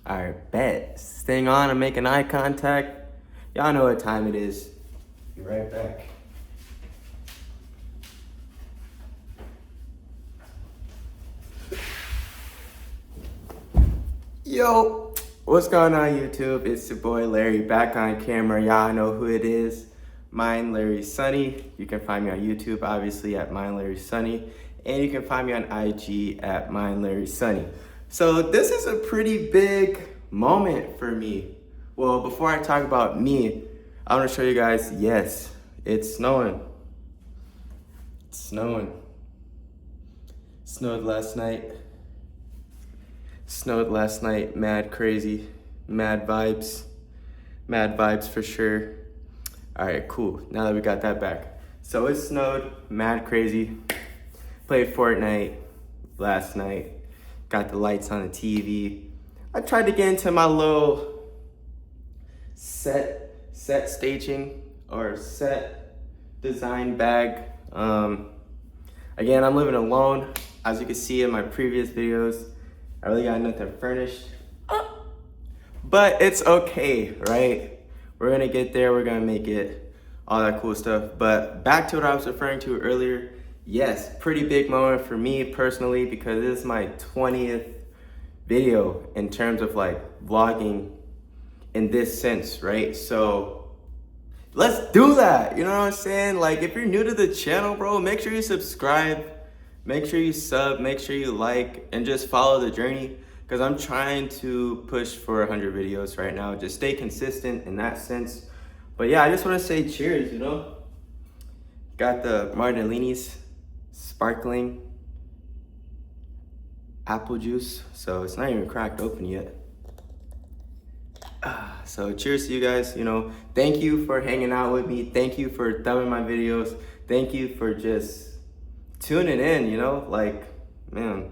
Alright, bet. Staying on and making eye contact. Y'all know what time it is. Be right back. Yo, what's going on YouTube? It's your boy Larry back on camera. Y'all know who it is. Mine Larry Sunny. You can find me on YouTube obviously at Mine Larry Sunny. And you can find me on IG at Mine Larry Sunny. So this is a pretty big moment for me. Well, before I talk about me, I want to show you guys, yes, it's snowing. It's snowing. Snowed last night. Snowed last night, mad crazy, mad vibes for sure. All right, cool, now that we got that back. So it snowed, mad crazy. Played Fortnite last night, got the lights on the TV. I tried to get into my little set staging or set design bag. Again, I'm living alone. As you can see in my previous videos, I really got nothing furnished, but it's okay, right? We're gonna get there, we're gonna make it, all that cool stuff. But back to what I was referring to earlier, yes, pretty big moment for me personally because this is my 20th video in terms of like vlogging in this sense, right? So let's do that, you know what I'm saying? Like if you're new to the channel, bro, make sure you subscribe. Make sure you sub, make sure you like, and just follow the journey because I'm trying to push for 100 videos right now. Just stay consistent in that sense. But yeah, I just want to say cheers, you know? Got the Martinelli's sparkling apple juice. So it's not even cracked open yet. So cheers to you guys, you know. Thank you for hanging out with me. Thank you for thumbing my videos. Thank you for just tuning in, you know, like, man,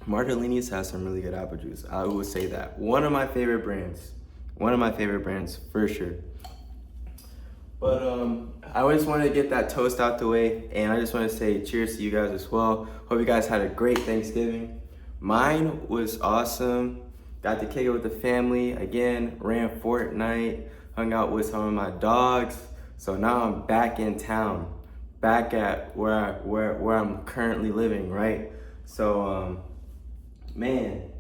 Martinelli's has some really good apple juice. I would say that. One of my favorite brands for sure. But I just wanted to get that toast out the way, and I just want to say cheers to you guys as well. Hope you guys had a great Thanksgiving. Mine was awesome. Got to kick it with the family. Again, ran Fortnite, hung out with some of my dogs. So now I'm back in town. Back at where I'm currently living, right? So, man,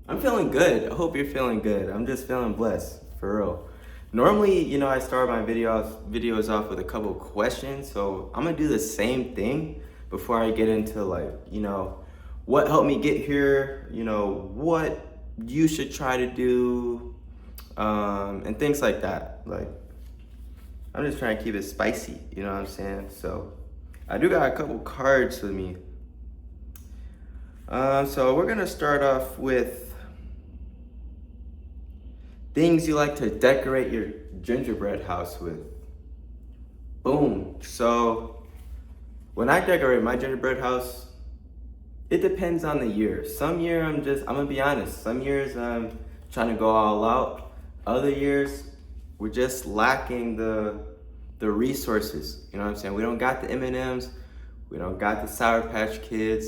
I'm feeling good. I hope you're feeling good. I'm just feeling blessed, for real. Normally, you know, I start my videos off with a couple questions, so I'm gonna do the same thing before I get into like, you know, what helped me get here, you know, what you should try to do, and things like that. Like, I'm just trying to keep it spicy, you know what I'm saying? So I do got a couple cards with me. So we're gonna start off with things you like to decorate your gingerbread house with. Boom. So when I decorate my gingerbread house, it depends on the year. Some year I'm gonna be honest, some years I'm trying to go all out. Other years, we're just lacking the resources, you know what I'm saying? We don't got the M&Ms, we don't got the Sour Patch Kids,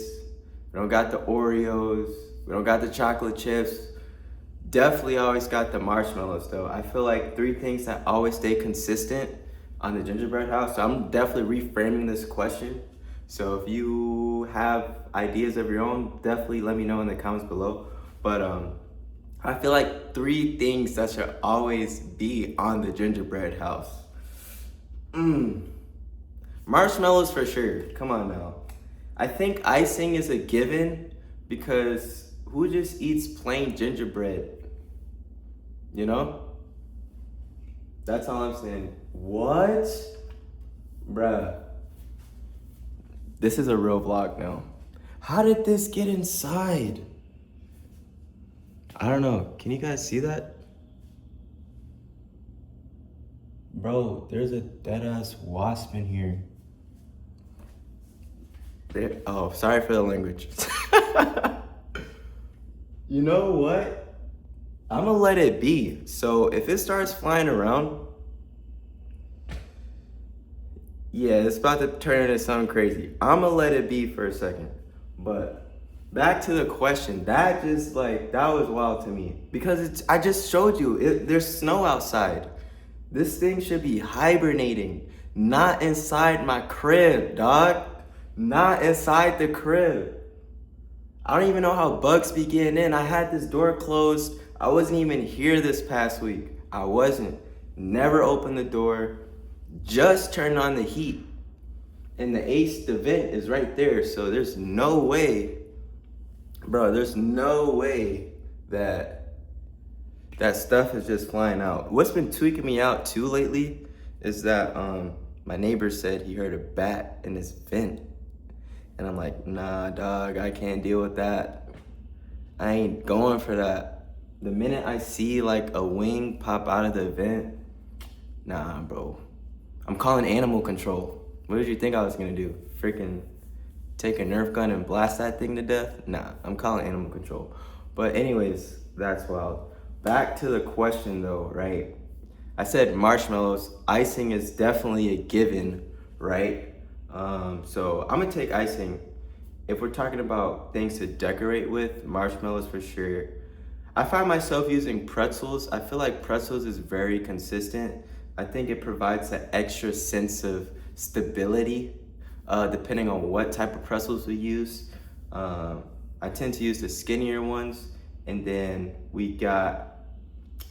we don't got the Oreos, we don't got the chocolate chips. Definitely always got the marshmallows though. I feel like 3 things that always stay consistent on the gingerbread house. So I'm definitely reframing this question. So if you have ideas of your own, definitely let me know in the comments below. But I feel like 3 things that should always be on the gingerbread house. Marshmallows for sure, come on now. I think icing is a given because who just eats plain gingerbread? You know? That's all I'm saying. What? Bruh. This is a real vlog now. How did this get inside? I don't know. Can you guys see that? Bro, there's a dead-ass wasp in here. Oh, sorry for the language. You know what? I'm gonna let it be. So if it starts flying around, yeah, it's about to turn into something crazy. I'm gonna let it be for a second. But back to the question. That just like, that was wild to me because I just showed you, there's snow outside. This thing should be hibernating, not inside my crib, dog. Not inside the crib. I don't even know how bugs be getting in. I had this door closed. I wasn't even here this past week. I wasn't. Never opened the door. Just turned on the heat. And the vent is right there. So there's no way, bro, there's no way that stuff is just flying out. What's been tweaking me out too lately is that my neighbor said he heard a bat in his vent. And I'm like, nah, dog, I can't deal with that. I ain't going for that. The minute I see like a wing pop out of the vent, nah, bro. I'm calling animal control. What did you think I was gonna do? Freaking take a Nerf gun and blast that thing to death? Nah, I'm calling animal control. But anyways, that's wild. Back to the question though, right? I said marshmallows. Icing is definitely a given, right? So I'm gonna take icing. If we're talking about things to decorate with, marshmallows for sure. I find myself using pretzels. I feel like pretzels is very consistent. I think it provides an extra sense of stability, depending on what type of pretzels we use. I tend to use the skinnier ones, and then we got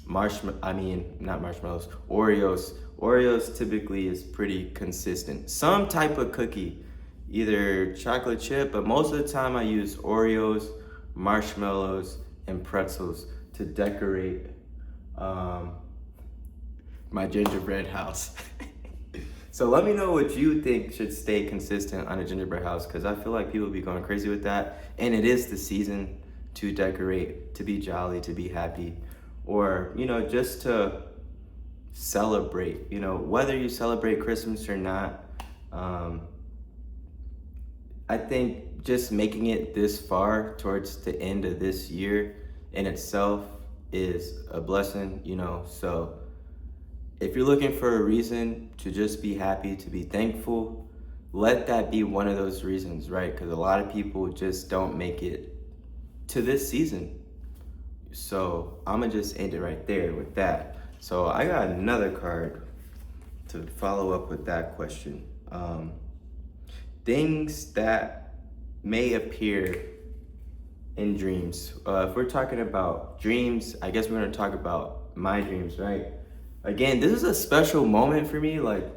not marshmallows, Oreos. Oreos typically is pretty consistent. Some type of cookie, either chocolate chip, but most of the time I use Oreos, marshmallows, and pretzels to decorate my gingerbread house. So let me know what you think should stay consistent on a gingerbread house, because I feel like people be going crazy with that. And it is the season to decorate, to be jolly, to be happy, or, you know, just to celebrate, you know, whether you celebrate Christmas or not. I think just making it this far towards the end of this year in itself is a blessing, you know. So if you're looking for a reason to just be happy, to be thankful, let that be one of those reasons, right? Because a lot of people just don't make it to this season. So I'm gonna just end it right there with that. So I got another card to follow up with that question. Things that may appear in dreams. If we're talking about dreams, I guess we're gonna talk about my dreams, right? Again, this is a special moment for me, like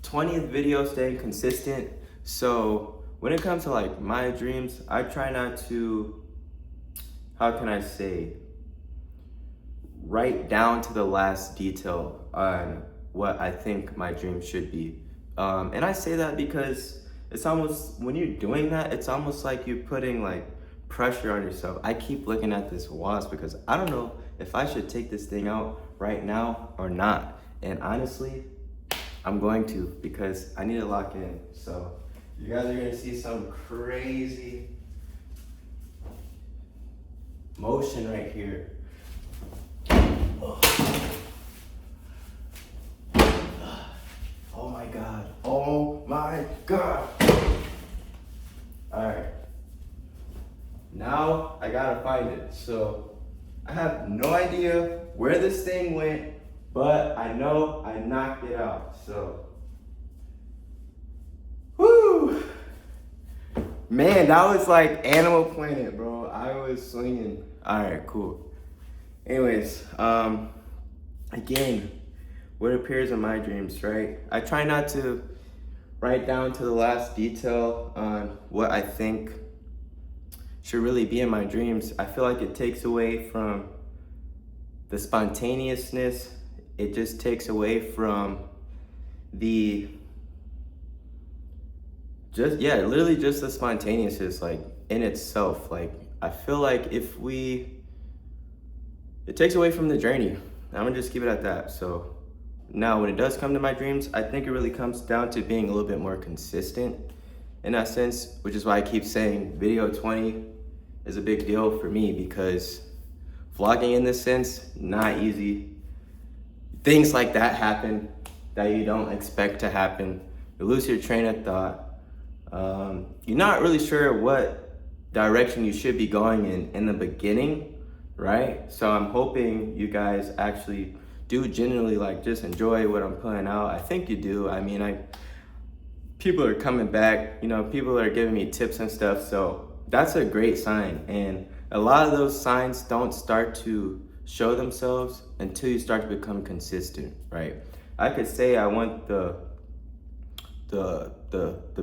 20th video staying consistent. So when it comes to like my dreams, I try not to, how can I say, write down to the last detail on what I think my dream should be. And I say that because it's almost, when you're doing that, it's almost like you're putting like pressure on yourself. I keep looking at this wasp because I don't know if I should take this thing out right now or not. And honestly, I'm going to, because I need to lock in. So you guys are gonna see some crazy motion right here. Oh my God, oh my God. All right, now I gotta find it. So I have no idea where this thing went, but I know I knocked it out, so. Whoo! Man, that was like Animal Planet, bro. I was swinging. All right, cool. Anyways, again, what appears in my dreams, right? I try not to write down to the last detail on what I think should really be in my dreams. I feel like it takes away from the spontaneousness. It just takes away from the, literally just the spontaneousness, like in itself. Like, I feel like it takes away from the journey. I'm gonna just keep it at that. So now when it does come to my dreams, I think it really comes down to being a little bit more consistent in that sense, which is why I keep saying video 20 is a big deal for me, because vlogging in this sense, not easy. Things like that happen that you don't expect to happen. You lose your train of thought. You're not really sure what direction you should be going in the beginning, right? So I'm hoping you guys actually do genuinely like just enjoy what I'm putting out. I think you do. I mean, people are coming back, you know, people are giving me tips and stuff, so that's a great sign. And a lot of those signs don't start to show themselves until you start to become consistent, right? I could say I want the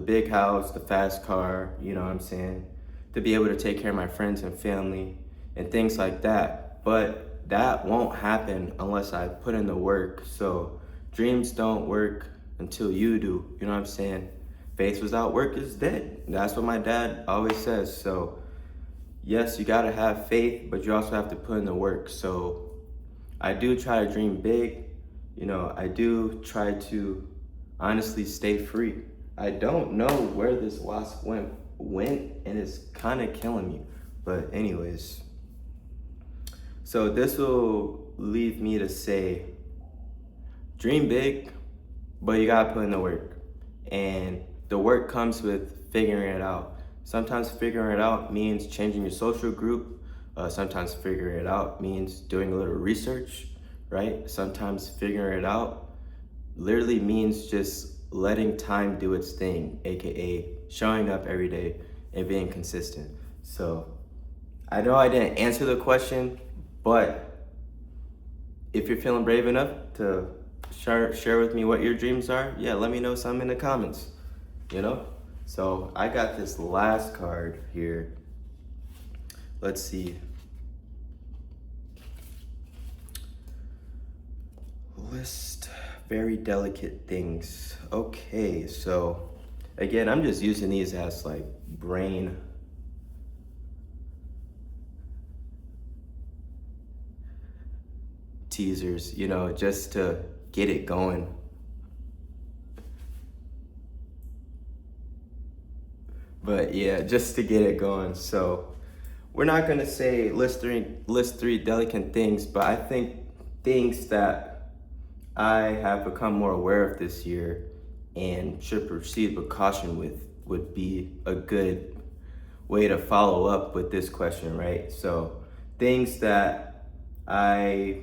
big house, the fast car, you know what I'm saying, to be able to take care of my friends and family and things like that. But that won't happen unless I put in the work. So dreams don't work until you do, you know what I'm saying? Faith without work is dead. That's what my dad always says. So yes, you gotta have faith, but you also have to put in the work. So I do try to dream big. You know, I do try to honestly stay free. I don't know where this wasp went and it's kind of killing me. But anyways, so this will leave me to say, dream big, but you gotta put in the work. And the work comes with figuring it out. Sometimes figuring it out means changing your social group. Sometimes figuring it out means doing a little research, right? Sometimes figuring it out literally means just letting time do its thing, AKA showing up every day and being consistent. So I know I didn't answer the question, but if you're feeling brave enough to share with me what your dreams are, yeah, let me know something in the comments, you know? So I got this last card here. Let's see. List very delicate things. Okay, so again, I'm just using these as like brain teasers, you know, just to get it going. But yeah, just to get it going. So we're not gonna say list three delicate things, but I think things that I have become more aware of this year and should proceed with caution with would be a good way to follow up with this question, right? So things that I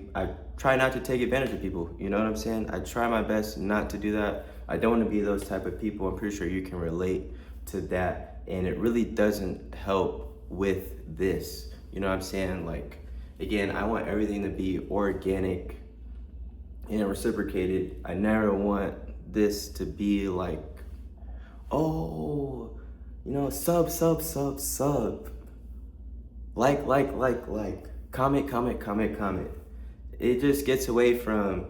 try not to take advantage of people, you know what I'm saying? I try my best not to do that. I don't want to be those type of people. I'm pretty sure you can relate to that, and it really doesn't help with this, you know what I'm saying? Like, again, I want everything to be organic and reciprocated. I never want this to be like, oh, you know, sub, like, comment. It just gets away from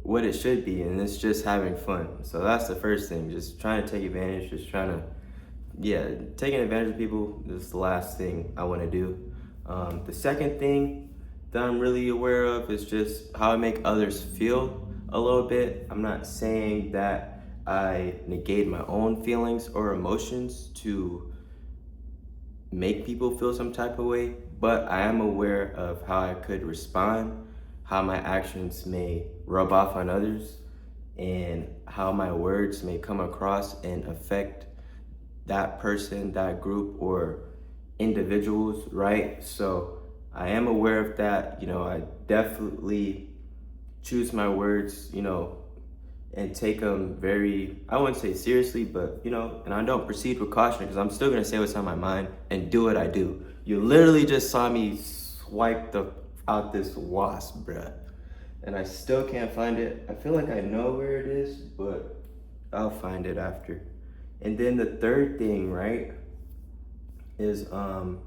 what it should be, and it's just having fun. So that's the first thing, just trying to take advantage, just trying to, yeah, taking advantage of people is the last thing I want to do. The second thing that I'm really aware of is just how I make others feel a little bit. I'm not saying that I negate my own feelings or emotions to make people feel some type of way, but I am aware of how I could respond, how my actions may rub off on others, and how my words may come across and affect that person, that group, or individuals, right? So I am aware of that. You know, I definitely choose my words, you know, and take them very, I wouldn't say seriously, but, you know, and I don't proceed with caution because I'm still gonna say what's on my mind and do what I do. You literally just saw me swipe out this wasp, bruh. And I still can't find it. I feel like I know where it is, but I'll find it after. And then the third thing, right, is I'm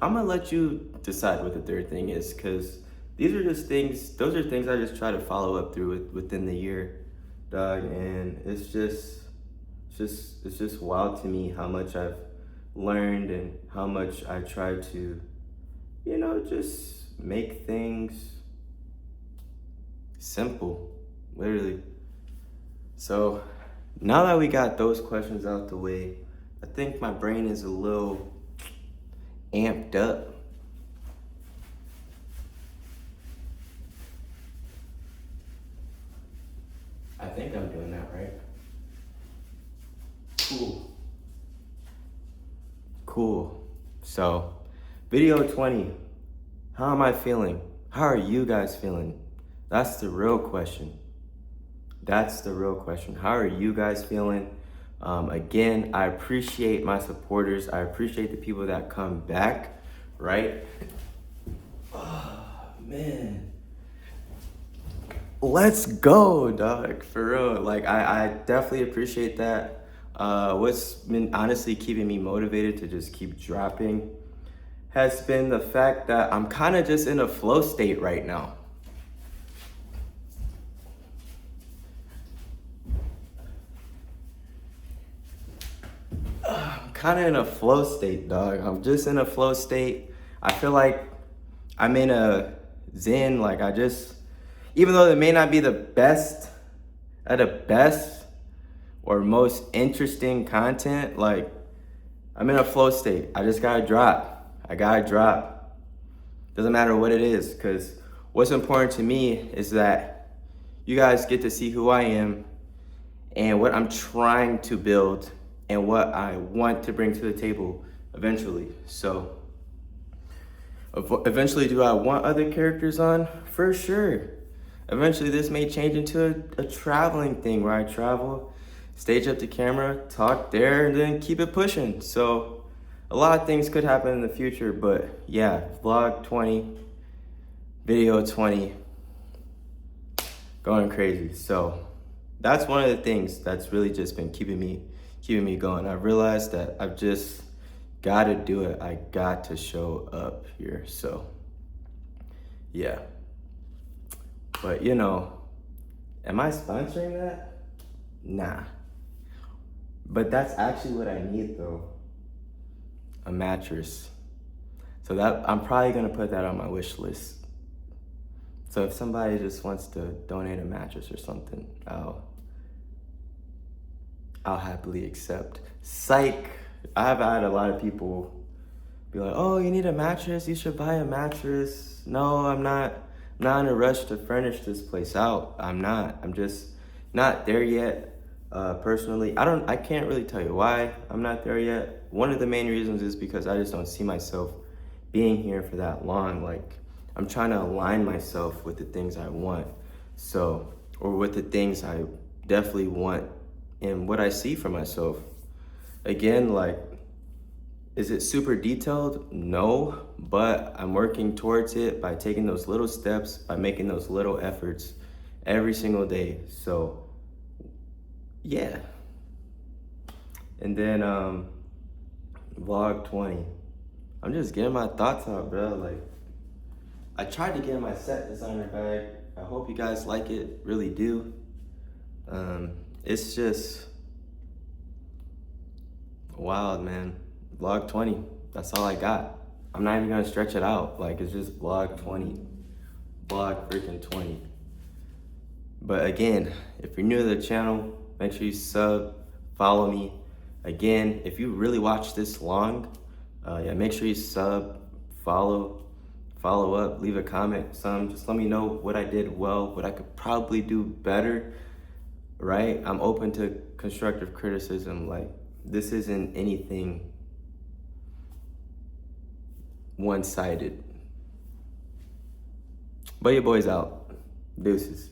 gonna let you decide what the third thing is, because these are just things, those are things I just try to follow up through within the year, dog. And it's just wild to me how much I've learned and how much I try to, you know, just make things simple, literally. So now that we got those questions out the way, I think my brain is a little amped up. I think I'm doing that right. Cool. cool. So, video 20. How am I feeling? How are you guys feeling? That's the real question. That's the real question. How are you guys feeling? Again, I appreciate my supporters. I appreciate the people that come back, right? Oh, man. Let's go, dog, for real. Like, I definitely appreciate that. What's been honestly keeping me motivated to just keep dropping has been the fact that I'm kind of just in a flow state right now. I'm kind of in a flow state, dog. I'm just in a flow state. I feel like I'm in a zen. Like, even though it may not be the best or most interesting content, like, I'm in a flow state. I just gotta drop. I gotta drop. Doesn't matter what it is, because what's important to me is that you guys get to see who I am and what I'm trying to build and what I want to bring to the table eventually. So, eventually, do I want other characters on? For sure. Eventually, this may change into a traveling thing where I travel, stage up the camera, talk there, and then keep it pushing. So, a lot of things could happen in the future, but yeah, vlog 20, video 20, going crazy. So that's one of the things that's really just been keeping me going. I realized that I've just got to do it. I got to show up here. So yeah, but you know, am I sponsoring that? Nah, but that's actually what I need though. A mattress. So that I'm probably gonna put that on my wish list. So if somebody just wants to donate a mattress or something, I'll happily accept. Psych. I've had a lot of people be like, "Oh, you need a mattress? You should buy a mattress." No, I'm not in a rush to furnish this place out. I'm not. I'm just not there yet. Personally, I can't really tell you why I'm not there yet. One of the main reasons is because I just don't see myself being here for that long. Like, I'm trying to align myself with the things I want. So, or with the things I definitely want and what I see for myself. Again, like, is it super detailed? No, but I'm working towards it by taking those little steps, by making those little efforts every single day. So, yeah. And then vlog 20. I'm just getting my thoughts out, bro. Like, I tried to get in my set designer bag. I hope you guys like it, really do. It's just wild, man. Vlog 20, that's all I got. I'm not even gonna stretch it out. Like, it's just vlog 20. Vlog freaking 20. But again, if you're new to the channel, make sure you sub, follow me. Again, if you really watch this long, make sure you sub, follow up, leave a comment, just let me know what I did well, what I could probably do better, right? I'm open to constructive criticism. Like, this isn't anything one-sided. But your boy's out. Deuces.